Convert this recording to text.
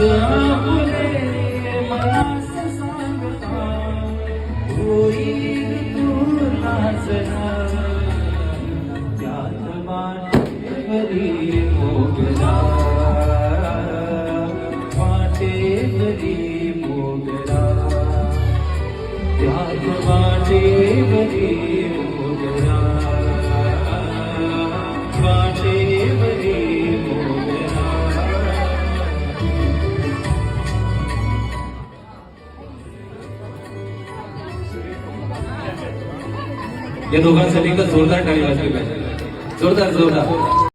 आपले मनास सांगता होईल तुला जरा त्यात वाटेवरी मोगरा वाटेवरी मोगरा त्यात वाटेवरी मोगरा वाटेवरी मोगरा. या दोघांसाठी एकदा जोरदार टाळी वाजली पाहिजे. जोरदार जोरदार.